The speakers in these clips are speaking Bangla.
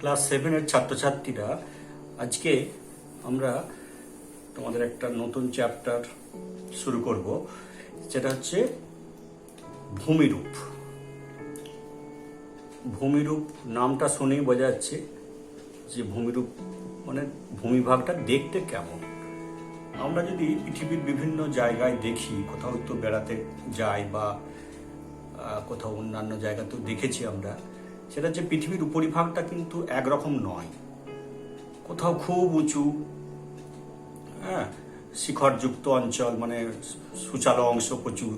ক্লাস 7-এর ছাত্রছাত্রীরা, আজকে আমরা তোমাদের একটা নতুন চ্যাপ্টার শুরু করব, যেটা হচ্ছে ভূমিরূপ। ভূমিরূপ নামটা শুনেই বোঝা যাচ্ছে যে ভূমিরূপ মানে ভূমিভাগটা দেখতে কেমন। আমরা যদি পৃথিবীর বিভিন্ন জায়গায় দেখি, কোথাও তো বেড়াতে যাই বা কোথাও অন্যান্য জায়গাতেও দেখেছি আমরা, সেটা হচ্ছে পৃথিবীর উপরিভাগটা কিন্তু একরকম নয়। কোথাও খুব উঁচু, হ্যাঁ, শিখরযুক্ত অঞ্চল, মানে সুচালো অংশ প্রচুর।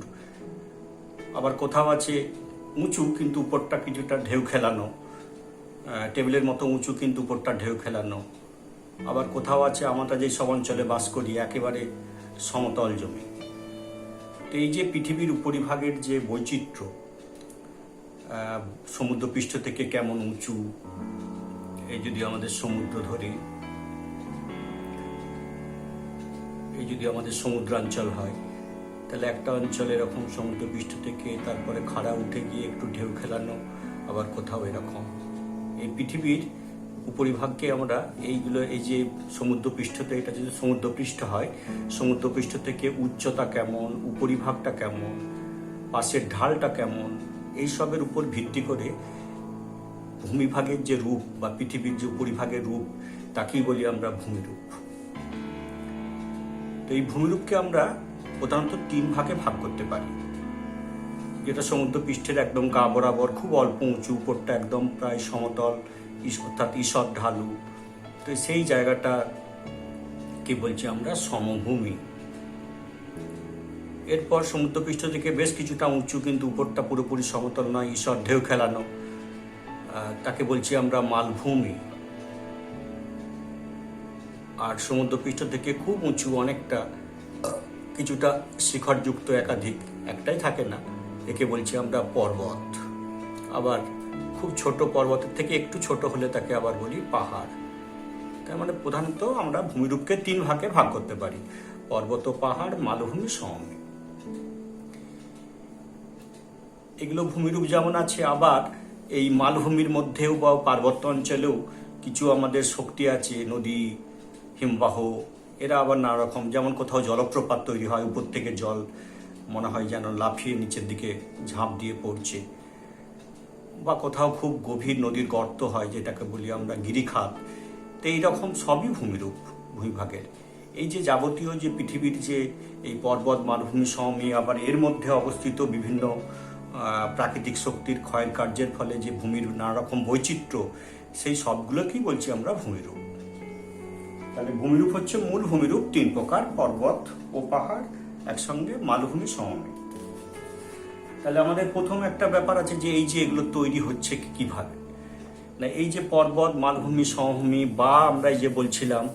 আবার কোথাও আছে উঁচু কিন্তু উপরটা কিছুটা ঢেউ খেলানো, টেবিলের মতো উঁচু কিন্তু উপরটা ঢেউ খেলানো। আবার কোথাও আছে আমরা যে সব অঞ্চলে বাস করি একেবারে সমতল জমি। তো এই যে পৃথিবীর উপরিভাগের যে বৈচিত্র্য, সমুদ্রপৃষ্ঠ থেকে কেমন উঁচু, এই যদি আমাদের সমুদ্র ধরি, এই যদি আমাদের সমুদ্রাঞ্চল হয়, তাহলে একটা অঞ্চল এরকম সমুদ্রপৃষ্ঠ থেকে তারপরে খাড়া উঠে গিয়ে একটু ঢেউ খেলানো, আবার কোথাও এরকম। এই পৃথিবীর উপরিভাগকে আমরা এইগুলো, এই যে সমুদ্রপৃষ্ঠতে, এটা যদি সমুদ্রপৃষ্ঠ হয়, সমুদ্রপৃষ্ঠ থেকে উচ্চতা কেমন, উপরিভাগটা কেমন, পাশের ঢালটা কেমন, এইসবের উপর ভিত্তি করে ভূমিভাগের যে রূপ বা পৃথিবীর যে উপরিভাগের রূপ, তাকেই বলি আমরা ভূমিরূপ। তো এই ভূমিরূপকে আমরা প্রধানত 3 ভাগে ভাগ করতে পারি। যেটা সমুদ্রপৃষ্ঠের একদম গা বরাবর খুব অল্প উঁচু, উপরটা একদম প্রায় সমতল, অর্থাৎ ঈষৎ ঢালু। তো সেই জায়গাটাকে বলছি আমরা সমভূমি। এরপর সমুদ্রপৃষ্ঠ থেকে বেশ কিছুটা উঁচু কিন্তু উপরটা পুরোপুরি সমতল নয়, ঈষৎ ঢেউ খেলানো, তাকে বলছি আমরা মালভূমি। আর সমুদ্রপৃষ্ঠ থেকে খুব উঁচু, অনেকটা কিছুটা শিখরযুক্ত, একাধিক, একটাই থাকে না, একে বলছি আমরা পর্বত। আবার খুব ছোট পর্বতের থেকে একটু ছোট হলে তাকে আবার বলি পাহাড়। তার মানে প্রধানত আমরা ভূমিরূপকে 3 ভাগে ভাগ করতে পারি: পর্বত, পাহাড়, মালভূমি, সমভূমি। এগুলো ভূমিরূপ যেমন আছে, আবার এই মালভূমির মধ্যেও বা পার্বত্য অঞ্চলেও কিছু আমাদের শক্তি আছে, নদী, হিমবাহ, এরা আবার নানা রকম। যেমন কোথাও জলপ্রপাত তৈরি হয়, উপর থেকে জল মনে হয় যেন লাফিয়ে নিচের দিকে ঝাঁপ দিয়ে পড়ছে, বা কোথাও খুব গভীর নদীর গর্ত হয়, যেটাকে বলি আমরা গিরিখাত। তো এইরকম সবই ভূমিরূপ, ভূমিভাগের। এই যে যাবতীয় যে পৃথিবীর যে এই পর্বত, মালভূমি, সমভূমি, আবার এর মধ্যে অবস্থিত বিভিন্ন প্রাকৃতিক শক্তির ক্ষয়ের কার্যের ফলে যে ভূমির নানা রকম বৈচিত্র্য, সেই সবগুলোকেই বলছি আমরা ভূমিরূপ। তাহলে ভূমিরূপ হচ্ছে মূল ভূমিরূপ 3 প্রকার: পর্বত ও পাহাড়, একসঙ্গে মালভূমি, সমভূমি। তাহলে আমাদের প্রথম একটা ব্যাপার আছে যে এই যে এগুলো তৈরি হচ্ছে কিভাবে। না, এই যে পর্বত, মালভূমি, সমভূমি, বা আমরা এই যে বলছিলাম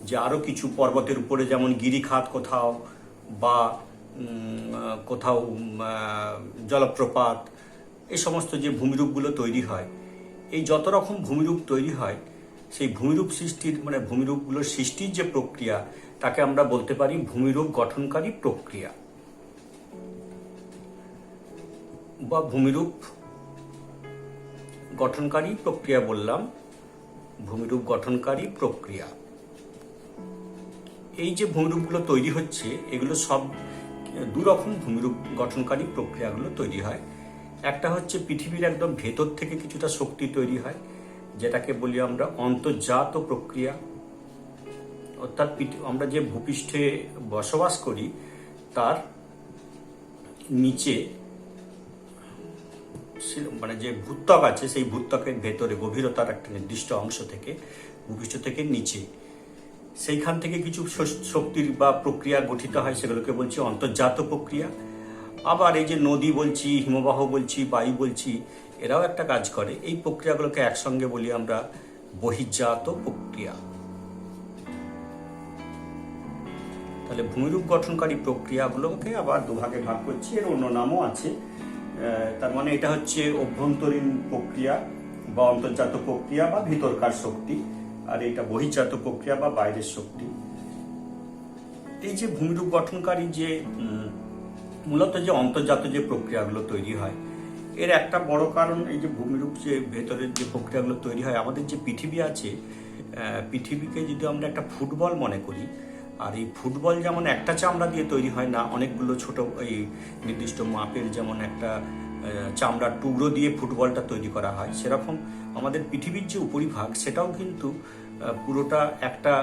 যে আরো কিছু পর্বতের উপরে যেমন গিরিখাত কোথাও, বা কোথাও জলপ্রপাত, এই সমস্ত যে ভূমিরূপগুলো তৈরি হয়, এই যত রকম ভূমিরূপ তৈরি হয়, সেই ভূমিরূপ সৃষ্টির, মানে ভূমিরূপগুলোর সৃষ্টির যে প্রক্রিয়া, তাকে আমরা বলতে পারি ভূমিরূপ গঠনকারী প্রক্রিয়া বা ভূমিরূপ গঠনকারী প্রক্রিয়া বললাম, ভূমিরূপ গঠনকারী প্রক্রিয়া। এই যে ভূমিরূপগুলো তৈরি হচ্ছে, এগুলো সব 2 রকম ভূমিরূপ গঠনকারী প্রক্রিয়াগুলো তৈরি হয়। একটা হচ্ছে পৃথিবীর একদম ভেতর থেকে কিছুটা শক্তি তৈরি হয়, যেটাকে বলি আমরা অন্তর্জাত প্রক্রিয়া। অর্থাৎ আমরা যে ভূপৃষ্ঠে বসবাস করি তার নিচে, মানে যে ভূত্বক আছে, সেই ভূত্বকের ভেতরে গভীরতার একটা নির্দিষ্ট অংশ থেকে, ভূপৃষ্ঠ থেকে নিচে, সেইখান থেকে কিছু শক্তির বা প্রক্রিয়া গঠিত হয়, সেগুলোকে বলছি অন্তর্জাত প্রক্রিয়া। আবার এই যে নদী বলছি, হিমবাহ বলছি, বায়ু বলছি, এরাও একটা কাজ করে। এই প্রক্রিয়াগুলোকে একসঙ্গে বলি আমরা বহির্জাত প্রক্রিয়া। তাহলে ভূমিরূপ গঠনকারী প্রক্রিয়াগুলোকে আবার 2 ভাগে ভাগ করছি, এর অন্য নামও আছে। তার মানে এটা হচ্ছে অভ্যন্তরীণ প্রক্রিয়া বা অন্তর্জাত প্রক্রিয়া বা ভিতরকার শক্তি, আর এটা বহির্জাত প্রক্রিয়া বা বাইরের শক্তি। এই যে ভূমিরূপ গঠনকারী যে মূলত যে অন্তর্জাত যে প্রক্রিয়াগুলো তৈরি হয়, এর একটা বড় কারণ এই যে ভূমিরূপ, যে ভেতরের যে প্রক্রিয়াগুলো তৈরি হয়, আমাদের যে পৃথিবী আছে, পৃথিবীকে যদি আমরা একটা ফুটবল মনে করি, আর এই ফুটবল যেমন একটা চামড়া দিয়ে তৈরি হয় না, অনেকগুলো ছোট এই নির্দিষ্ট মাপের যেমন একটা চামড়ার টুকরো দিয়ে ফুটবলটা তৈরি করা হয়, সেরকম আমাদের পৃথিবীর যে উপরিভাগ সেটাও কিন্তু পুরোটা একটা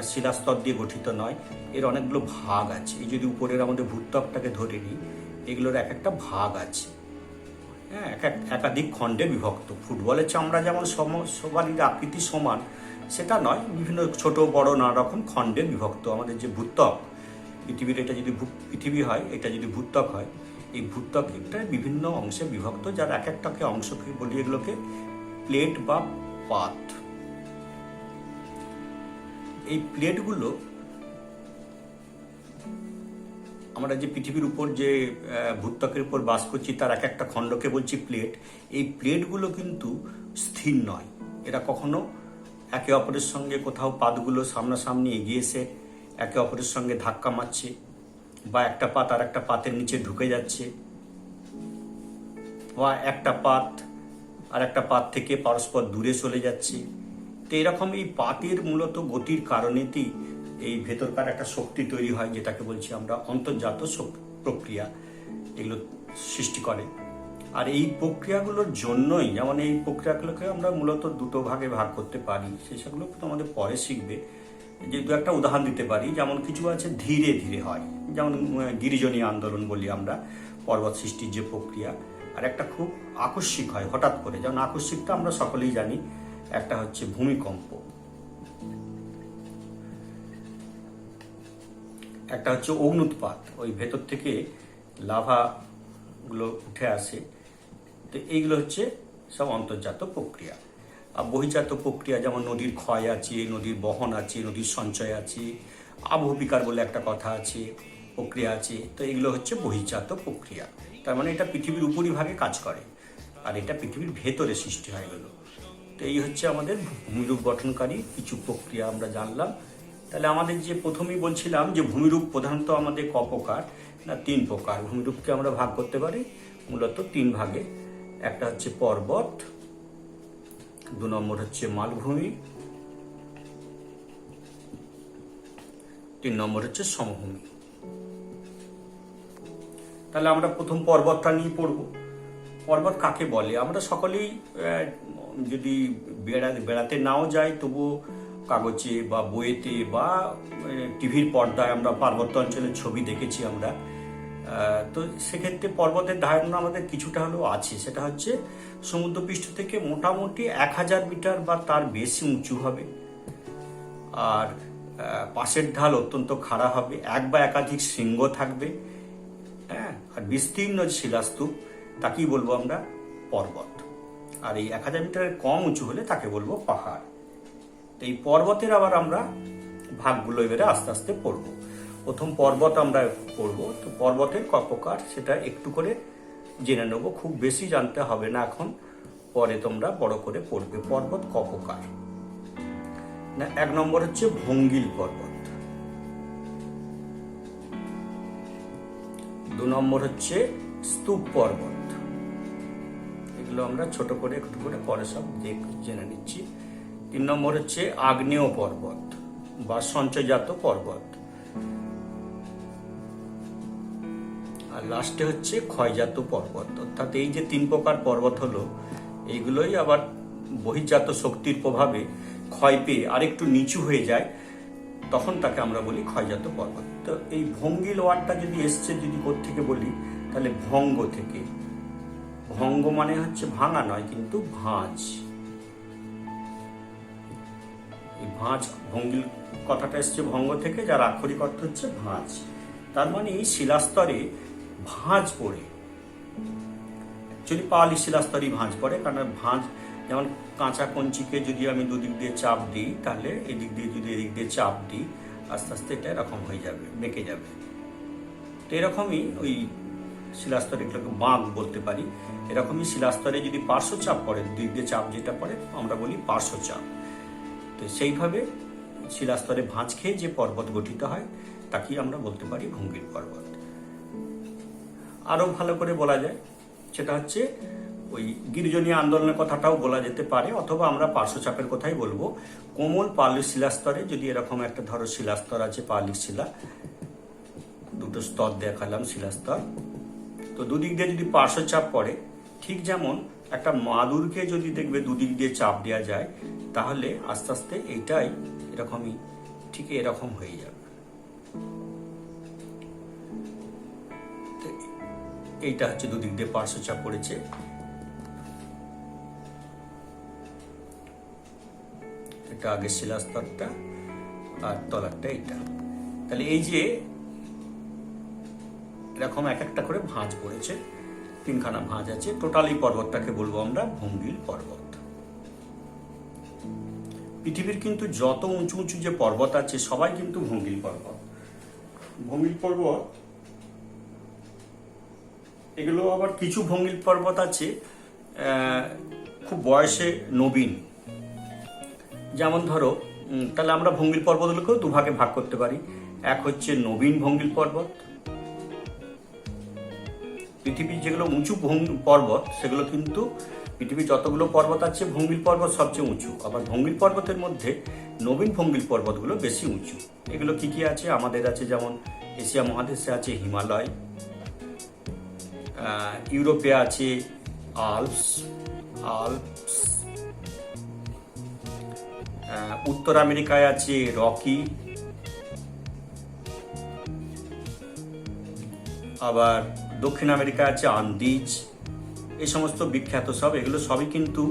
শিলাস্তর দিয়ে গঠিত নয়, এর অনেকগুলো ভাগ আছে। এই যদি উপরের আমাদের ভূত্বকটাকে ধরে নিই, এগুলোর এক একটা ভাগ আছে, হ্যাঁ, একাধিক খণ্ডে বিভক্ত। ফুটবলের চামড়া যেমন সবারই আকৃতি সমান সেটা নয়, বিভিন্ন ছোট বড় নানা রকম খণ্ডে বিভক্ত। আমাদের যে ভূত্বক, পৃথিবীর এটা যদি পৃথিবী হয়, এটা যদি ভূত্বক হয়, এই ভূত্বকটা বিভিন্ন অংশে বিভক্ত, যার এক একটাকে অংশকে বলি এগুলোকে প্লেট বা পাত। এই প্লেটগুলো আমরা যে পৃথিবীর উপর যে ভূত্বকের উপর বাস করছি তার এক একটা খণ্ডকে বলছি প্লেট। এই প্লেটগুলো কিন্তু স্থির নয়, এরা কখনো একে অপরের সঙ্গে কোথাও পাতগুলো সামনাসামনি এগিয়ে এসে একে অপরের সঙ্গে ধাক্কা মারছে, বা একটা পাত আর একটা পাতের নিচে ঢুকে যাচ্ছে, বা একটা পাত আর একটা পাত থেকে পরস্পর দূরে চলে যাচ্ছে। তো এরকম এই পাতের মূলত গতির কারণেতেই এই ভেতরকার একটা শক্তি তৈরি হয়, যেটাকে বলছি আমরা অন্তর্জাত প্রক্রিয়া, এগুলো সৃষ্টি করে। আর এই প্রক্রিয়াগুলোর জন্যই, যেমন এই প্রক্রিয়াগুলোকে আমরা মূলত দুটো ভাগে ভাগ করতে পারি, সেগুলো তো আমাদের পরে শিখবে। যে দু একটা উদাহরণ দিতে পারি, যেমন কিছু আছে ধীরে ধীরে হয়, যেমন গিরিজনী আন্দোলন বলি আমরা, পর্বত সৃষ্টির যে প্রক্রিয়া। আর একটা খুব আকস্মিক হয় হঠাৎ করে, যেমন আকস্মিকটা আমরা সকলেই জানি, একটা হচ্ছে ভূমিকম্প, একটা হচ্ছে অগ্নুৎপাত, ওই ভেতর থেকে লাভাগুলো উঠে আসে। তো এইগুলো হচ্ছে সব অন্তর্জাত প্রক্রিয়া। আর বহির্জাত প্রক্রিয়া যেমন নদীর ক্ষয় আছে, নদীর বহন আছে, নদীর সঞ্চয় আছে, আবহবিকার বলে একটা কথা আছে, প্রক্রিয়া আছে। তো এগুলো হচ্ছে বহির্জাত প্রক্রিয়া। তার মানে এটা পৃথিবীর উপরিভাগে কাজ করে, আর এটা পৃথিবীর ভেতরে সৃষ্টি হয়ে গেল। তো এই হচ্ছে আমাদের ভূমিরূপ গঠনকারী কিছু প্রক্রিয়া আমরা জানলাম। তাহলে আমাদের যে প্রথমেই বলছিলাম যে ভূমিরূপ প্রধানত আমাদের ক প্রকার না, 3 প্রকার। ভূমিরূপকে আমরা ভাগ করতে পারি মূলত 3 ভাগে। একটা হচ্ছে পর্বত, 2 নম্বর হচ্ছে মালভূমি, 3 নম্বর হচ্ছে সমভূমি। তাহলে আমরা প্রথম পর্বতটা নিয়ে পড়ব। পর্বত কাকে বলে? আমরা সকলেই যদি বেড়াতে নাও যাই, তবুও কাগজে বা বইয়েতে বা টিভির পর্দায় আমরা পার্বত্য অঞ্চলের ছবি দেখেছি আমরা। তো সেক্ষেত্রে পর্বতের ধারণা আমাদের কিছুটা হলেও আছে। সেটা হচ্ছে সমুদ্রপৃষ্ঠ থেকে মোটামুটি 1000 মিটার বা তার বেশি উঁচু হবে, আর পাশের ঢাল অত্যন্ত খাড়া হবে, এক বা একাধিক শৃঙ্গ থাকবে, হ্যাঁ, আর বিস্তীর্ণ শিলাস্তূপ, তাকেই বলবো আমরা পর্বত। আর এই 1000 মিটারের কম উঁচু হলে তাকে বলবো পাহাড়। এই পর্বতের আবার আমরা ভাগগুলো এবারে আস্তে আস্তে পড়ব। প্রথম পর্বত আমরা পড়ব। তো পর্বতের ক প্রকার সেটা একটু করে জেনে নেব, খুব বেশি জানতে হবে না এখন, পরে তোমরা বড় করে পড়বে। পর্বত ক প্রকার না, 1 নম্বর হচ্ছে ভঙ্গিল পর্বত, 2 নম্বর হচ্ছে স্তূপ পর্বত, এগুলো আমরা ছোট করে একটু করে পরে সব জেনে নিচ্ছি। 3 নম্বর হচ্ছে আগ্নেয় পর্বত বা সঞ্চয়জাত পর্বত, আর লাস্টে হচ্ছে ক্ষয়জাত পর্বত। অর্থাৎ এই যে 3 প্রকার পর্বত হলো, এইগুলোই আবার বহির্জাত শক্তির প্রভাবে ক্ষয় পেয়ে আরেকটু নিচু হয়ে যায়, তখন তাকে আমরা বলি ক্ষয়জাত পর্বত। তো এই ভঙ্গিল ওয়ার্ডটা যদি এসছে, যদি কোত্থেকে বলি, তাহলে ভঙ্গ থেকে। ভঙ্গ মানে হচ্ছে ভাঙা নয়, কিন্তু ভাঁজ। এই ভাঁজ, ভঙ্গিল কথাটা এসছে ভঙ্গ থেকে, যার আক্ষরিক অর্থ হচ্ছে ভাঁজ। তার মানে এই শিলাস্তরে ভাঁজ পড়ে, অ্যাকচুয়ালি পাহাড়ি শিলাস্তরেই ভাঁজ পড়ে। কারণ ভাঁজ, যেমন কাঁচা কঞ্চিকে যদি আমি দুদিক দিয়ে চাপ দিই, তাহলে এদিক দিয়ে যদি এদিক দিয়ে চাপ দিই, আস্তে আস্তে এটা এরকম হয়ে যাবে, বেঁকে যাবে। তো এরকমই ওই শিলাস্তরে, এগুলোকে বাঁক বলতে পারি। এরকমই শিলাস্তরে যদি পার্শ্বচাপ পড়ে, দুদিক দিয়ে চাপ যেটা পড়ে, আমরা বলি পার্শ্বচাপ। তো সেইভাবে শিলাস্তরে ভাঁজ খেয়ে যে পর্বত গঠিত হয়, তাকেই আমরা বলতে পারি ভঙ্গিল পর্বত। আরো ভালো করে বলা যায় সেটা হচ্ছে ওই গিরিজনীয় আন্দোলনের কথাটাও বলা যেতে পারে, অথবা আমরা পার্শ্বচাপের কথাই বলবো। কোমল পাললিক শিলাস্তরে যদি এরকম একটা ধরো শিলাস্তর আছে, পাললিক শিলা, দুটো স্তর দেখালাম শিলাস্তর, তো দুদিক দিয়ে যদি পার্শ্বচাপ পড়ে, ঠিক যেমন একটা মাদুরকে যদি দেখবে দুদিক দিয়ে চাপ দেওয়া যায়, তাহলে আস্তে আস্তে এইটাই এরকমই ঠিক এরকম হয়ে যাবে। এইটা হচ্ছে দুদিক দিয়ে পার্শ্বচাপ পড়েছে। এটা আগের শিলাস্তরটা আর তলারটা এইটা। তাহলে এই যে এরকম এক একটা করে ভাঁজ পড়েছে, তিনখানা ভাঁজ আছে, টোটাল এই পর্বতটাকে বলবো আমরা ভঙ্গিল পর্বত। পৃথিবীর কিন্তু যত উঁচু উঁচু যে পর্বত আছে সবাই কিন্তু ভঙ্গিল পর্বত। ভঙ্গিল পর্বত এগুলো আবার কিছু ভঙ্গিল পর্বত আছে খুব বয়সে নবীন। যেমন ধরো, তাহলে আমরা ভঙ্গিল পর্বতগুলোকেও দুভাগে ভাগ করতে পারি। এক হচ্ছে নবীন ভঙ্গিল পর্বত, পৃথিবীর যেগুলো উঁচু পর্বত সেগুলো কিন্তু পৃথিবীর যতগুলো পর্বত আছে ভঙ্গিল পর্বত সবচেয়ে উঁচু। আবার ভঙ্গিল পর্বতের মধ্যে নবীন ভঙ্গিল পর্বতগুলো বেশি উঁচু। এগুলো কি কি আছে আমাদের আছে, যেমন এশিয়া মহাদেশে আছে হিমালয়, ইউরোপে আছে আল্পস, উত্তর আমেরিকায় আছে রকি, আবার দক্ষিণ আমেরিকা আছে আন্দিজ। এই সমস্ত বিখ্যাত সব, এগুলো সবই কিন্তু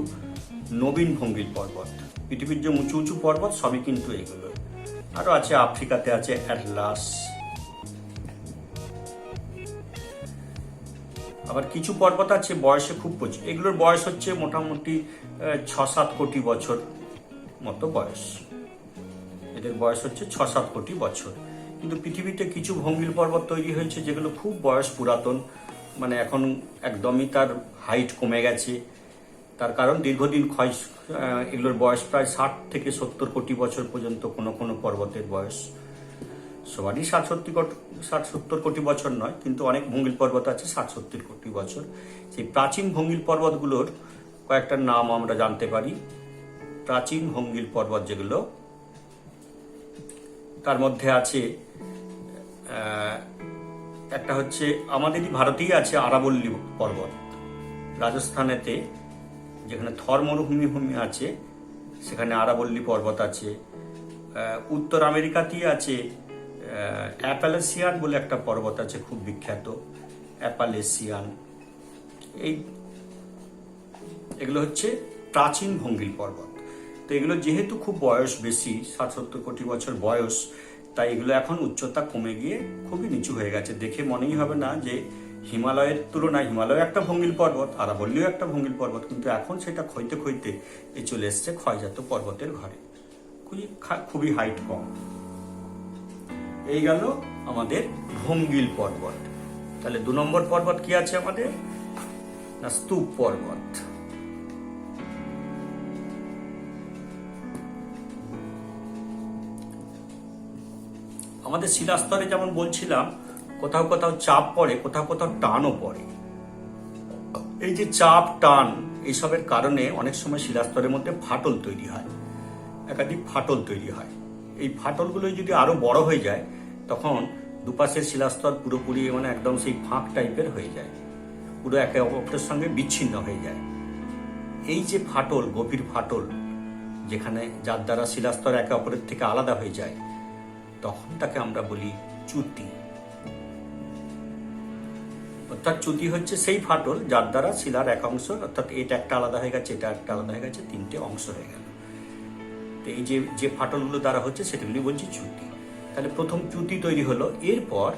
নবীন ভঙ্গিল পর্বত। পৃথিবীর যে উঁচু উঁচু পর্বত সবই কিন্তু এগুলো। আরো আছে আফ্রিকাতে আছে অ্যাটলাস। আবার কিছু পর্বত আছে বয়সে খুব প্রচুর, এগুলোর বয়স হচ্ছে মোটামুটি 6-7 কোটি বছর মতো বয়স। এদের বয়স হচ্ছে 6-7 কোটি বছর। কিন্তু পৃথিবীতে কিছু ভঙ্গিল পর্বত তৈরি হয়েছে যেগুলো খুব বয়স পুরাতন, মানে এখন একদমই তার হাইট কমে গেছে। তার কারণ দীর্ঘদিন ক্ষয়, এগুলোর বয়স প্রায় 60 থেকে 70 কোটি বছর পর্যন্ত। কোনো কোনো পর্বতের বয়স সবারই 60-70 কোটি বছর নয়, কিন্তু অনেক ভঙ্গিল পর্বত আছে 60-70 কোটি বছর। সেই প্রাচীন ভঙ্গিল পর্বতগুলোর কয়েকটা নাম আমরা জানতে পারি। প্রাচীন ভঙ্গিল পর্বত যেগুলো, তার মধ্যে আছে একটা হচ্ছে আমাদেরই ভারতেই আছে আরাবল্লী পর্বত, রাজস্থানেতে যেখানে থর মরুভূমি আছে সেখানে আরাবল্লী পর্বত আছে। উত্তর আমেরিকাতেই আছে অ্যাপালেসিয়ান বলে একটা পর্বত আছে খুব বিখ্যাত, অ্যাপালেসিয়ান। এগুলো হচ্ছে প্রাচীন ভঙ্গিল পর্বত। তো এগুলো যেহেতু খুব বয়স বেশি, 60-70 কোটি বছর বয়স, তাই এগুলো এখন উচ্চতা কমে গিয়ে খুবই নিচু হয়ে গেছে। দেখে মনেই হবে না যে হিমালয়ের তুলনায়, হিমালয় একটা ভঙ্গিল পর্বত, আরাবল্লীও একটা ভঙ্গিল পর্বত, কিন্তু এখন সেটা ক্ষয়তে ক্ষয়তে চলে এসছে ক্ষয়জাত পর্বতের ঘরে, খুবই হাইট কম। এই গেল আমাদের ভঙ্গিল পর্বত। তাহলে 2 নম্বর পর্বত কি আছে আমাদের, না স্তূপ পর্বত। আমাদের শিলাস্তরে যেমন বলছিলাম কোথাও কোথাও চাপ পড়ে, কোথাও কোথাও টানও পড়ে। এই যে চাপ টান এইসবের কারণে অনেক সময় শিলাস্তরের মধ্যে ফাটল তৈরি হয়, একাধিক ফাটল তৈরি হয়। এই ফাটলগুলো যদি আরো বড় হয়ে যায় তখন দুপাশের শিলাস্তর পুরোপুরি মানে একদম সেই ফাঁক টাইপের হয়ে যায়, পুরো একে অপরের সঙ্গে বিচ্ছিন্ন হয়ে যায়। এই যে ফাটল, গভীর ফাটল, যেখানে যার দ্বারা শিলাস্তর একে অপরের থেকে আলাদা হয়ে যায়, তখন তাকে আমরা বলি চ্যুতি। অর্থাৎ চ্যুতি হচ্ছে সেই ফাটল যার দ্বারা শিলার এক অংশ, অর্থাৎ এটা একটা আলাদা হয়ে গেছে, এটা একটা আলাদা হয়ে গেছে, 3টে অংশ হয়ে গেল। তো এই যে ফাটলগুলো দ্বারা হচ্ছে সেটাগুলি বলছি চ্যুতি। তাহলে প্রথম চ্যুতি তৈরি হলো। এরপর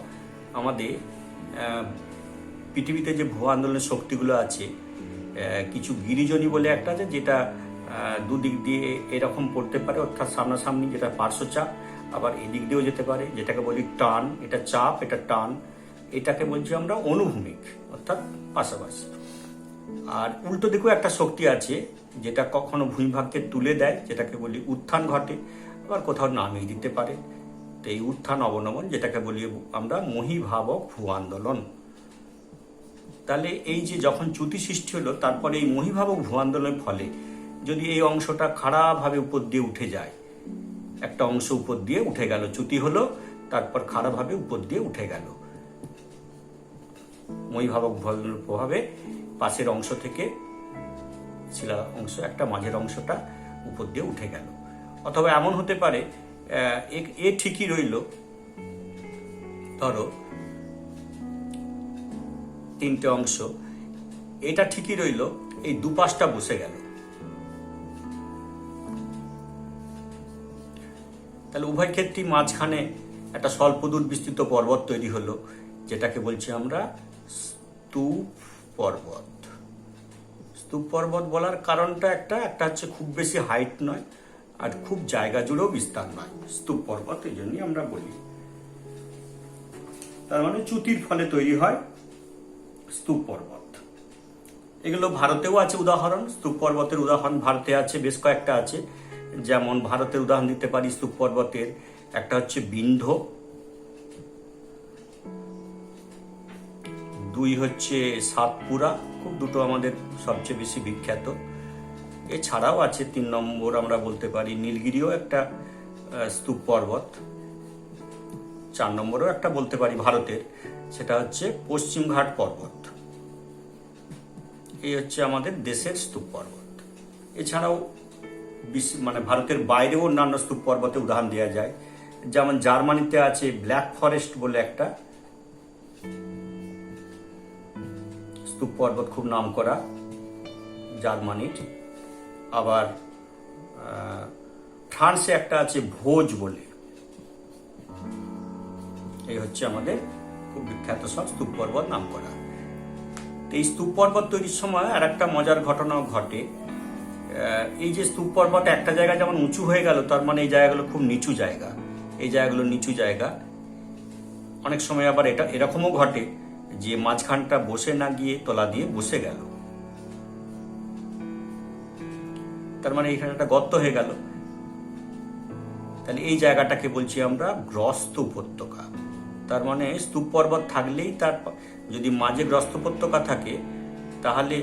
আমাদের পৃথিবীতে যে ভূ আন্দোলনের শক্তিগুলো আছে, কিছু গিরিজনী বলে একটা আছে যেটা দুদিক দিয়ে এরকম পড়তে পারে, অর্থাৎ সামনাসামনি, যেটা পার্শ্বচাপ, আবার এদিক দিয়েও যেতে পারে, যেটাকে বলি টান। এটা চাপ, এটা টান, এটাকে বলছি আমরা অনুভূমিক, অর্থাৎ পাশাপাশি। আর উল্টো দিকেও একটা শক্তি আছে যেটা কখনো ভূমিভাগকে তুলে দেয়, যেটাকে বলি উত্থান ঘটে, আবার কোথাও নামিয়ে দিতে পারে। তো এই উত্থান অবনমন যেটাকে বলি আমরা মহীভাবক ভূ আন্দোলন। তাহলে এই যে যখন চ্যুতি সৃষ্টি হলো, তারপরে এই মহীভাবক ভূ আন্দোলনের ফলে যদি এই অংশটা খারাপভাবে উপর দিয়ে উঠে যায়, একটা অংশ উপর দিয়ে উঠে গেল, চ্যুতি হলো, তারপর খারাপভাবে উপর দিয়ে উঠে গেল, মহীভাবক ভূ আন্দোলনের প্রভাবে পাশের অংশ থেকে শিলা অংশ একটা মাঝের অংশটা উপর দিয়ে উঠে গেল। অথবা এমন হতে পারে এ ঠিকই রইল, ধরো তিনটে অংশ, এটা ঠিকই রইল, এই দুপাশটা বসে গেল। তাহলে উভয় ক্ষেত্রেই মাঝখানে একটা স্বল্পদূর বিস্তৃত পর্বত তৈরি হলো, যেটাকে বলছি আমরা স্তূপ পর্বত। স্তূপ পর্বত বলার কারণটা একটা হচ্ছে খুব বেশি হাইট নয়, আর খুব জায়গা জুড়েও বিস্তার নয়, স্তূপ পর্বত এই জন্যই আমরা বলি। তার মানে চ্যুতির ফলে তৈরি হয় স্তূপ পর্বত। এগুলো ভারতেও আছে উদাহরণ, স্তূপ পর্বতের উদাহরণ ভারতে আছে, বেশ কয়েকটা আছে। যেমন ভারতের উদাহরণ দিতে পারি স্তূপ পর্বতের, একটা হচ্ছে বিন্ধ্য, দুই হচ্ছে সাতপুরা, খুব দুটো আমাদের সবচেয়ে বেশি বিখ্যাত। এছাড়াও আছে 3 নম্বর আমরা বলতে পারি নীলগিরিও একটা স্তূপ পর্বত। 4 নম্বরও একটা বলতে পারি ভারতের, সেটা হচ্ছে পশ্চিমঘাট পর্বত। এই হচ্ছে আমাদের দেশের স্তূপ পর্বত। এছাড়াও মানে ভারতের বাইরেও অন্যান্য স্তূপ পর্বতে উদাহরণ দেওয়া যায়। যেমন জার্মানিতে আছে ব্ল্যাক ফরেস্ট বলে একটা স্তূপ পর্বত, খুব নাম করা জার্মানির। আবার ফ্রান্সে একটা আছে ভোজ বলে। এই হচ্ছে আমাদের খুব বিখ্যাত সব স্তূপ পর্বত নাম করা। এই স্তূপ পর্বত তৈরির সময় আর একটা মজার ঘটনাও ঘটে। এই যে স্তূপ পর্বত একটা জায়গায় যেমন উঁচু হয়ে গেল, তার মানে এই জায়গাগুলো খুব নিচু জায়গা, এই জায়গাগুলো নিচু জায়গা। অনেক সময় আবার এটা এরকমও ঘটে যে মাঝখানটা বসে না গিয়ে তলা দিয়ে বসে গেল, তার মানে এখানে একটা গর্ত হয়ে গেল। তাহলে এই জায়গাটাকে বলছি আমরা গ্রস্ত উপত্যকা। তার মানে স্তূপ পর্বত থাকলেই তার যদি মাঝে গ্রস্ত উপত্যকা থাকে, তাহলে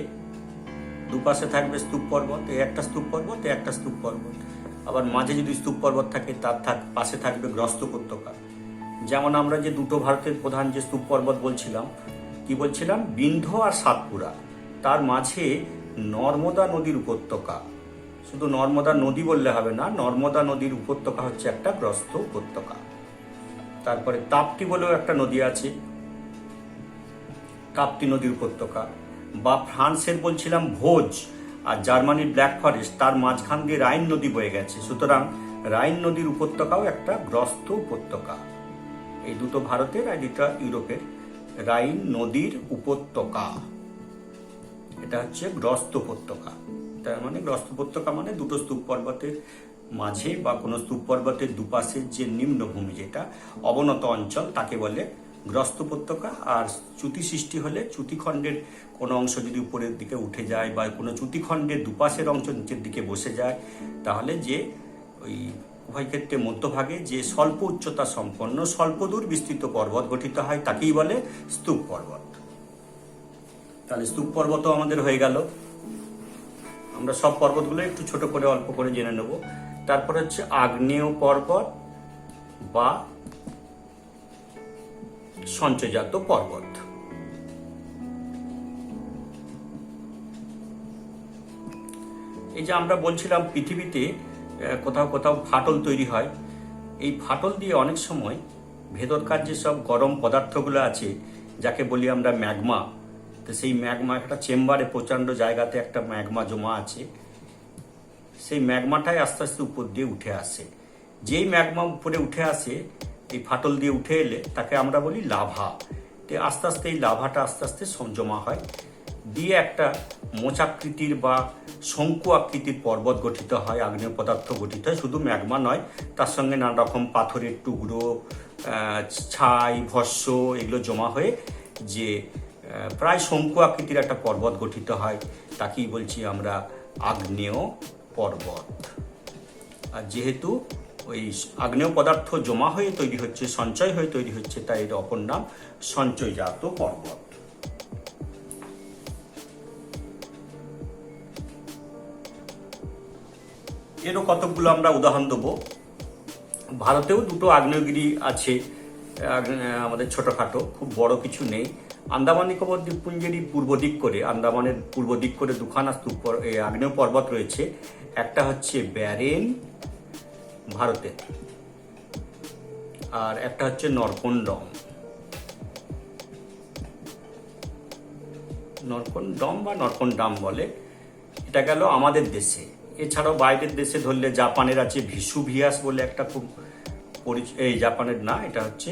দুপাশে থাকবে স্তূপ পর্বত, এই একটা স্তূপ পর্বত, এই একটা স্তূপ পর্বত। আবার মাঝে যদি স্তূপ পর্বত থাকে, তার পাশে থাকবে গ্রস্ত উপত্যকা। যেমন আমরা যে দুটো ভারতের প্রধান যে স্তূপ পর্বত বলছিলাম, কি বলছিলাম, বিন্ধ্য আর সাতপুরা, তার মাঝে নর্মদা নদীর উপত্যকা। শুধু নর্মদা নদী বললে হবে না, নর্মদা নদীর উপত্যকা হচ্ছে একটা গ্রস্ত উপত্যকা। তারপরে তাপ্তি বলেও একটা নদী আছে, তাপ্তি নদীর উপত্যকা। বা ফ্রান্সের বলছিলাম ভোজ, আর জার্মানির ব্ল্যাক ফরেস্ট, তার মাঝখান দিয়ে রাইন নদী বয়ে গেছে, সুতরাং রাইন নদীর উপত্যকাও একটা গ্রস্ত উপত্যকা। এই দুটো ভারতের আর দুটো ইউরোপের। রাইন নদীর উপত্যকা, এটা হচ্ছে গ্রস্ত উপত্যকা। তার মানে গ্রস্ত উপত্যকা মানে দুটো স্তূপ পর্বতের মাঝে বা কোনো স্তূপ পর্বতের দুপাশের যে নিম্নভূমি, যেটা অবনত অঞ্চল, তাকে বলে গ্রস্ত উপত্যকা। আর চ্যুতি সৃষ্টি হলে, চ্যুতিখণ্ডের কোনো অংশ যদি উপরের দিকে উঠে যায় বা কোনো চ্যুতিখণ্ডের দুপাশের অংশ নিচের দিকে বসে যায়, তাহলে যে ওই উভয় ক্ষেত্রে মধ্যভাগে যে স্বল্প উচ্চতা সম্পন্ন স্বল্পদূর বিস্তৃত পর্বত গঠিত হয়, তাকেই বলে স্তূপ পর্বত। তাহলে স্তূপ পর্বতও আমাদের হয়ে গেল। আমরা সব পর্বতগুলো একটু ছোট করে অল্প করে জেনে নেব। তারপর হচ্ছে আগ্নেয় পর্বত বা সঞ্চয়জাত পর্বত। এই যে আমরা বলছিলাম পৃথিবীতে কোথাও কোথাও ফাটল তৈরি হয়, এই ফাটল দিয়ে অনেক সময় ভেতরকার যেসব গরম পদার্থগুলো আছে, যাকে বলি আমরা ম্যাগমা, তো সেই ম্যাগমা একটা চেম্বারে প্রচণ্ড জায়গাতে একটা ম্যাগমা জমা আছে, সেই ম্যাগমাটাই আস্তে আস্তে উপর দিয়ে উঠে আসে। যেই ম্যাগমা উপরে উঠে আসে, এই ফাটল দিয়ে উঠে এলে তাকে আমরা বলি লাভা। তো আস্তে আস্তে এই লাভাটা আস্তে আস্তে জমা হয়, দিয়ে একটা মোচাকৃতির বা শঙ্কু আকৃতির পর্বত গঠিত হয়, আগ্নেয় পদার্থ গঠিত হয়। শুধু ম্যাগমা নয়, তার সঙ্গে নানা রকম পাথরের টুকরো, ছাই, ভস্য, এগুলো জমা হয়ে যে প্রায় শঙ্কু আকৃতির একটা পর্বত গঠিত হয়, তাকেই বলছি আমরা আগ্নেয় পর্বত। আর যেহেতু ওই আগ্নেয় পদার্থ জমা হয়ে তৈরি হচ্ছে, সঞ্চয় হয়ে তৈরি হচ্ছে, তাই এর অপর নাম সঞ্চয়জাত পর্বত। এরও কতকগুলো আমরা উদাহরণ দেবো। ভারতেও দুটো আগ্নেয়গিরি আছে, আমাদের ছোটখাটো, খুব বড় কিছু নেই। আন্দামান নিকোবর দ্বীপপুঞ্জেরই পূর্ব দিক করে, আন্দামানের পূর্ব দিক করে দুখানা আগ্নেয় পর্বত রয়েছে। একটা হচ্ছে ব্যারেন ভারতের, আর একটা হচ্ছে নরকন্ডম। নরকন্ডম বা নরকন্ডাম বলে, এটা গেল আমাদের দেশে। এছাড়াও বাইরের দেশে ধরলে জাপানের আছে ভিসুভিয়াস বলে একটা খুব এই জাপানের না, এটা হচ্ছে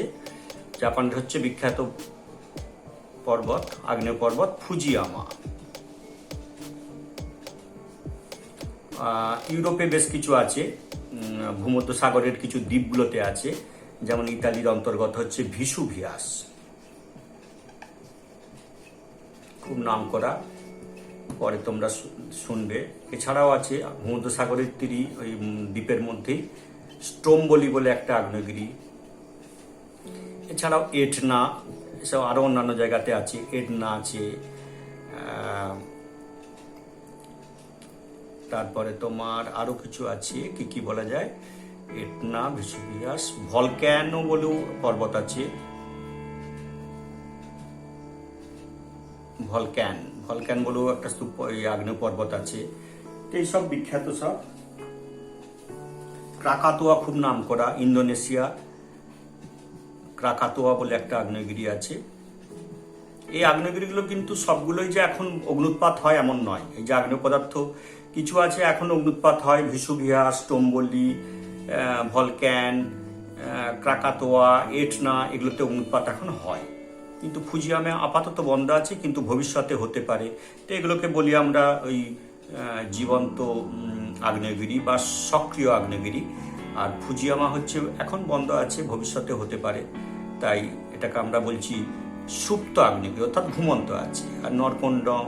জাপানের হচ্ছে বিখ্যাত পর্বত, আগ্নেয় পর্বত ফুজিয়ামা। ইউরোপে বেশ কিছু আছে, ভূমধ্য সাগরের কিছু দ্বীপগুলোতে আছে, যেমন ইতালির অন্তর্গত হচ্ছে ভিসুভিয়াস, খুব নাম করা, পরে তোমরা শুনবে। এছাড়াও আছে ভূমধ্য সাগরের তীরই ওই দ্বীপের মধ্যেই স্ট্রোম্বলি বলে একটা আগ্নেয়গিরি। এছাড়াও এটনা, এসব আরও অন্যান্য জায়গাতে আছে, এটনা আছে। তারপরে তোমার আরও কিছু আছে, কি কি বলা যায়, এটনা, ভিসুভিয়াস, ভলক্যানো বলেও পর্বত আছে, ভলক্যান বলেও একটা আগ্নেয় পর্বত আছে। তো এইসব বিখ্যাত সব। ক্রাকাতোয়া খুব নাম করা, ইন্দোনেশিয়া ক্রাকাতোয়া বলে একটা আগ্নেয়গিরি আছে। এই আগ্নেয়গিরিগুলো কিন্তু সবগুলোই যে এখন অগ্নুৎপাত হয় এমন নয়। এই যে আগ্নেয় পদার্থ কিছু আছে এখন অগ্নুৎপাত হয়, ভিসুভিয়াস, স্ট্রোম্বলি, ভলক্যান, ক্রাকাতোয়া, এটনা, এগুলোতে অগ্নুৎপাত এখন হয়। কিন্তু ফুজিয়ামে আপাতত বন্ধ আছে, কিন্তু ভবিষ্যতে হতে পারে। তো এগুলোকে বলি আমরা ওই জীবন্ত আগ্নেয়গিরি বা সক্রিয় আগ্নেয়গিরি। আর ফুজিয়ামা হচ্ছে এখন বন্ধ আছে, ভবিষ্যতে হতে পারে, তাই এটাকে আমরা বলছি সুপ্ত আগ্নেয়গিরি, অর্থাৎ ঘুমন্ত আছে। আর নরকন্ডম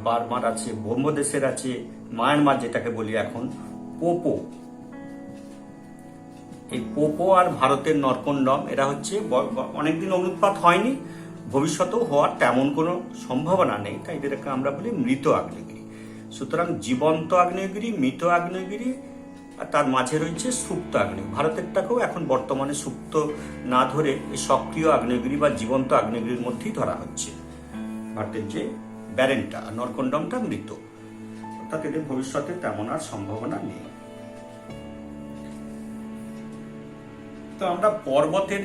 বার্মার আছে, ব্রহ্মদেশের আছে, মায়ানমার যেটাকে বলি এখন পোপো। এই পোপো আর ভারতের নরকন্ডম এরা হচ্ছে অনেকদিন অগ্নুৎপাত হয়নি, ভবিষ্যতেও হওয়ার তেমন কোনো সম্ভাবনা নেই, তাই এদেরকে আমরা বলি মৃত আগ্নেয়গিরি। সুতরাং জীবন্ত আগ্নেয়গিরি, মৃত আগ্নেয়গিরি, আর তার মাঝে রয়েছে সুপ্ত আগ্নেয়গিরি। ভারতেরটাকেও এখন বর্তমানে সুপ্ত না ধরে এই সক্রিয় আগ্নেয়গিরি বা জীবন্ত আগ্নেয়গিরির মধ্যেই ধরা হচ্ছে। ভারতের যে ব্যারেনটা আর নরকন্ডমটা মৃত, অর্থাৎ এদের ভবিষ্যতে তেমন আর সম্ভাবনা নেই। তো আমরা পর্বতের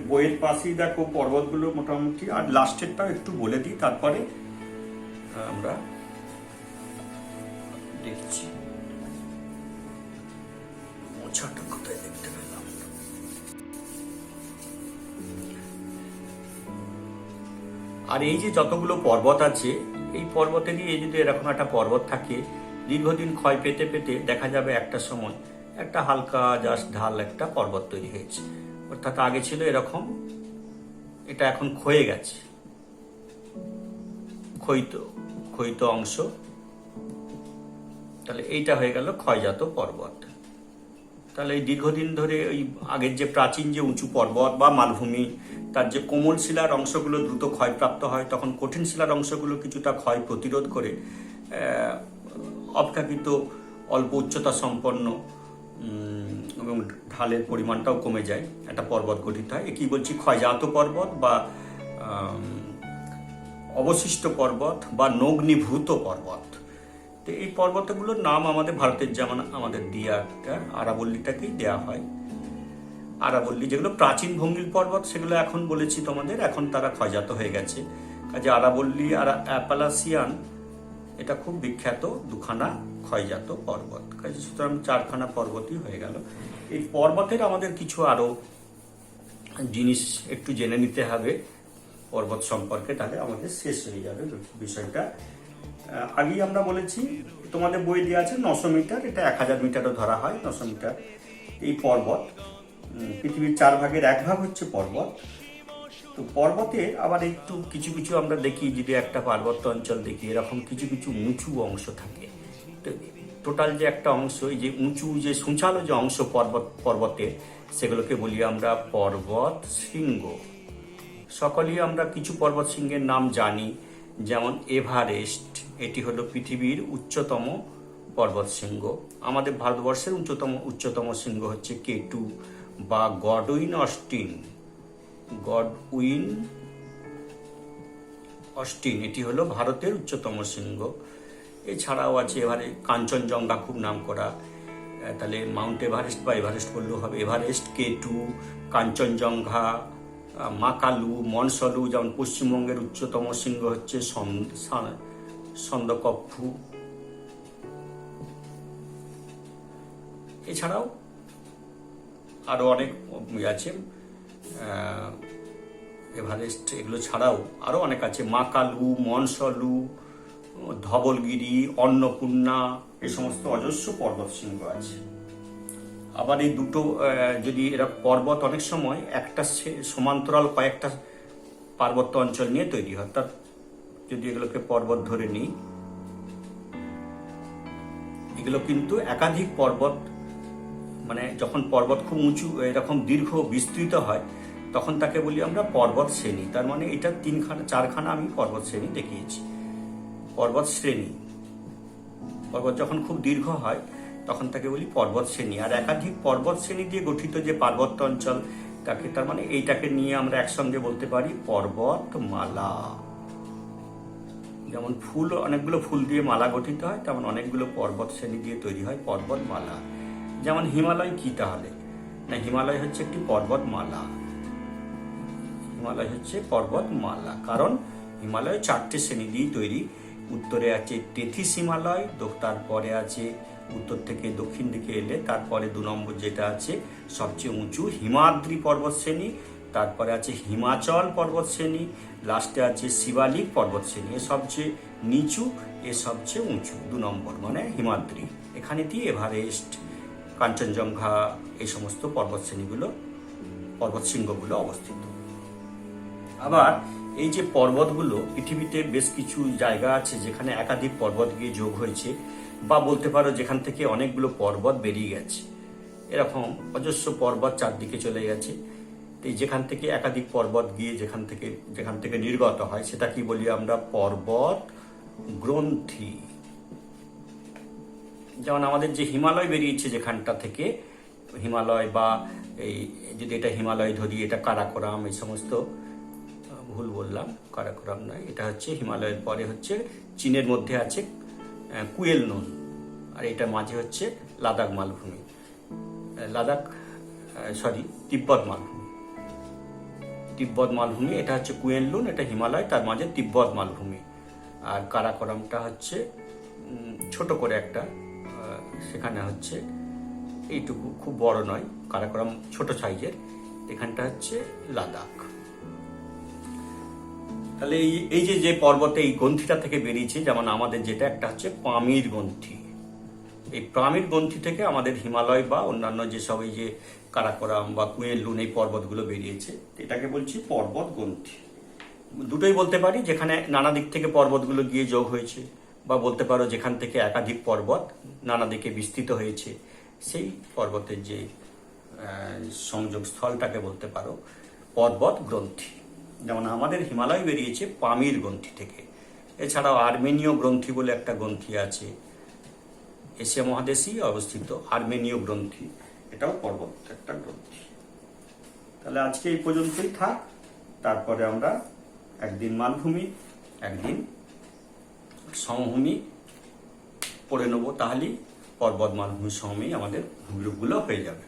বইয়ের পাশেই দেখো পর্বতগুলো মোটামুটি, আর লাস্টেরটাও একটু বলে দিই, তারপরে আমরা দেখছি। মোছাটা কোথায় দেখতে পেলাম? আর এই যে যতগুলো পর্বত আছে, এই পর্বতেরই এই যদি এরকম একটা পর্বত থাকে, দীর্ঘদিন ক্ষয় পেতে পেতে দেখা যাবে একটা সময় একটা হালকা জাস্ট ঢাল একটা পর্বত তৈরি হয়েছে। অর্থাৎ আগে ছিল এরকম, এটা এখন ক্ষয়ে গেছে, ক্ষয়িত অংশ। তাহলে এইটা হয়ে গেল ক্ষয়জাত পর্বত। তাহলে এই দীর্ঘদিন ধরে ওই আগের যে প্রাচীন যে উঁচু পর্বত বা মালভূমি, তার যে কোমল শিলার অংশগুলো দ্রুত ক্ষয়প্রাপ্ত হয়, তখন কঠিন শিলার অংশগুলো কিছুটা ক্ষয় প্রতিরোধ করে অপেক্ষাকৃত অল্প উচ্চতা সম্পন্ন এবং ঢালের পরিমাণটাও কমে যায়, একটা পর্বত গঠিত হয়। কি বলছি, ক্ষয়জাত পর্বত বা অবশিষ্ট পর্বত বা নগ্নীভূত পর্বত। তো এই পর্বতগুলোর নাম আমাদের ভারতের যেমন আমাদের দিয়াটা আরাবল্লীটাকেই দেয়া হয়। আরাবল্লী যেগুলো প্রাচীন ভঙ্গিল পর্বত, সেগুলো এখন বলেছি তোমাদের, এখন তারা ক্ষয়জাত হয়ে গেছে। কাজে আরাবল্লী আর অ্যাপালাসিয়ান এটা খুব বিখ্যাত দুখানা ক্ষয়জাত পর্বত। কাজে সুতরাং 4খানা পর্বতই হয়ে গেল। এই পর্বতের আমাদের কিছু আরো জিনিস একটু জেনে নিতে হবে পর্বত সম্পর্কে, তাহলে আমাদের শেষ হয়ে যাবে বিষয়টা। আগেই আমরা বলেছি, তোমাদের বই দেওয়া আছে 900 মিটার, এটা 1000 মিটারও ধরা হয়। 900 মিটার এই পর্বত, পৃথিবীর 4 ভাগের 1 ভাগ হচ্ছে পর্বত। তো পর্বতে আবার একটু কিছু কিছু আমরা দেখি, যদি একটা পার্বত্য অঞ্চল দেখি, এরকম কিছু কিছু উঁচু অংশ থাকে। তো টোটাল যে একটা অংশ, এই যে উঁচু যে সূচালো যে অংশ পর্বতে, সেগুলোকে বলি আমরা পর্বত শৃঙ্গ। সকলেই আমরা কিছু পর্বত শৃঙ্গের নাম জানি, যেমন এভারেস্ট, এটি হলো পৃথিবীর উচ্চতম পর্বত শৃঙ্গ। আমাদের ভারতবর্ষের উচ্চতম শৃঙ্গ হচ্ছে K2 বা গডউইন অস্টিন, এটি হলো ভারতের উচ্চতম শৃঙ্গ। এছাড়াও আছে এবারে কাঞ্চনজঙ্ঘা, খুব নাম করা। তাহলে মাউন্ট এভারেস্ট বা এভারেস্ট বললেও হবে। Everest, K2, Kanchenjunga, Makalu, Manaslu. যেমন পশ্চিমবঙ্গের উচ্চতম শৃঙ্গ হচ্ছে সন্দকফু। এছাড়াও আরো অনেক আছে, এভারেস্ট এগুলো ছাড়াও আরো অনেক আছে, মাকালু, মনসলু, ধবলগিরি, অন্নপূর্ণা, এই সমস্ত অজস্র পর্বত শৃঙ্গ আছে। আবার এই দুটো যদি এরা পর্বত অনেক সময় একটা সমান্তরাল কয়েকটা পার্বত্য অঞ্চল নিয়ে তৈরি হয়, অর্থাৎ যদি এগুলোকে পর্বত ধরে নিই, এগুলো কিন্তু একাধিক পর্বত, মানে যখন পর্বত খুব উঁচু এরকম দীর্ঘ বিস্তৃত হয় তখন তাকে বলি আমরা পর্বত শ্রেণী। তার মানে এটা 3-4খানা আমি পর্বত শ্রেণী দেখিয়েছি। পর্বত শ্রেণী, পর্বত যখন খুব দীর্ঘ হয় তখন তাকে বলি পর্বত শ্রেণী। আর একাধিক পর্বত শ্রেণী দিয়ে গঠিত যে পার্বত্য অঞ্চল তাকে, তার মানে এইটাকে নিয়ে আমরা একসঙ্গে বলতে পারি পর্বতমালা। যেমন ফুল, অনেকগুলো ফুল দিয়ে মালা গঠিত হয়, তেমন অনেকগুলো পর্বত শ্রেণী দিয়ে তৈরি হয় পর্বতমালা। যেমন হিমালয় কি তাহলে? না, হিমালয় হচ্ছে একটি পর্বতমালা। হিমালয় হচ্ছে পর্বতমালা কারণ হিমালয় 4টে শ্রেণী দিয়ে তৈরি। উত্তরে আছে তেথিস হিমালয়, তারপরে আছে উত্তর থেকে দক্ষিণ দিকে এলে তারপরে 2 নম্বর যেটা আছে সবচেয়ে উঁচু হিমাদ্রি পর্বত শ্রেণী, তারপরে আছে হিমাচল পর্বত শ্রেণী, লাস্টে আছে শিবালিক পর্বত শ্রেণী। এ সবচেয়ে নিচু, এ সবচেয়ে উঁচু, 2 নম্বর মানে হিমাদ্রি। এখানে দিয়ে এভারেস্ট, কাঞ্চনজঙ্ঘা, এই সমস্ত পর্বত শ্রেণীগুলো, পর্বত শৃঙ্গগুলো অবস্থিত। আবার এই যে পর্বতগুলো, পৃথিবীতে বেশ কিছু জায়গা আছে যেখানে একাধিক পর্বত গিয়ে যোগ হয়েছে, বা বলতে পারো যেখান থেকে অনেকগুলো পর্বত বেরিয়ে গেছে। এরকম অজস্র পর্বত চারদিকে চলে গেছে। এই যেখান থেকে একাধিক পর্বত গিয়ে যেখান থেকে নির্গত হয় সেটা কি বলি আমরা? পর্বত গ্রন্থি। যেমন আমাদের যে হিমালয় বেরিয়েছে যেখানটা থেকে, হিমালয় বা এই যদি এটা হিমালয় ধরি, এটা কারাকোরাম, এই সমস্ত, ভুল বললাম, কারাকোরাম নয়, এটা হচ্ছে হিমালয়ের পরে হচ্ছে চীনের মধ্যে আছে কুয়েলনুন, আর এটা মাঝে হচ্ছে লাদাখ মালভূমি, তিব্বত মালভূমি। এটা হচ্ছে কুয়েলনুন, এটা হিমালয়, তার মাঝে তিব্বত মালভূমি। আর কারাকোরামটা হচ্ছে ছোট করে একটা, সেখানে হচ্ছে এইটুকু, খুব বড় নয়, কারাকোরাম ছোট সাইজের, এখানটা হচ্ছে লাদাখ। তাহলে এই যে পর্বতে এই গ্রন্থিটা থেকে বেরিয়েছে, যেমন আমাদের যেটা একটা হচ্ছে পামির গ্রন্থি। এই পামির গ্রন্থি থেকে আমাদের হিমালয় বা অন্যান্য যেসব এই যে কারাকোরাম বা কুয়েলনুন এই পর্বতগুলো বেরিয়েছে, এটাকে বলছি পর্বত গ্রন্থি। দুটোই বলতে পারি, যেখানে নানা দিক থেকে পর্বতগুলো গিয়ে যোগ হয়েছে, বা বলতে পারো যেখান থেকে একাধিক পর্বত নানা দিকে বিস্তৃত হয়েছে, সেই পর্বতের যে সংযোগ স্থলটাকে বলতে পারো পর্বত গ্রন্থি। যেমন আমাদের হিমালয় বেরিয়েছে পামির গ্রন্থি থেকে। এছাড়াও আর্মেনীয় গ্রন্থি বলে একটা গ্রন্থি আছে, এশিয়া মহাদেশেই অবস্থিত আর্মেনীয় গ্রন্থি, এটাও পর্বত একটা গ্রন্থি। তাহলে আজকে এই পর্যন্তই থাক, তারপরে আমরা একদিন মালভূমি, একদিন সমভূমি পড়ে নেবো, তাহলেই পর্বত মালভূমি সমভূমি আমাদের ভূমিরূপগুলো হয়ে যাবে।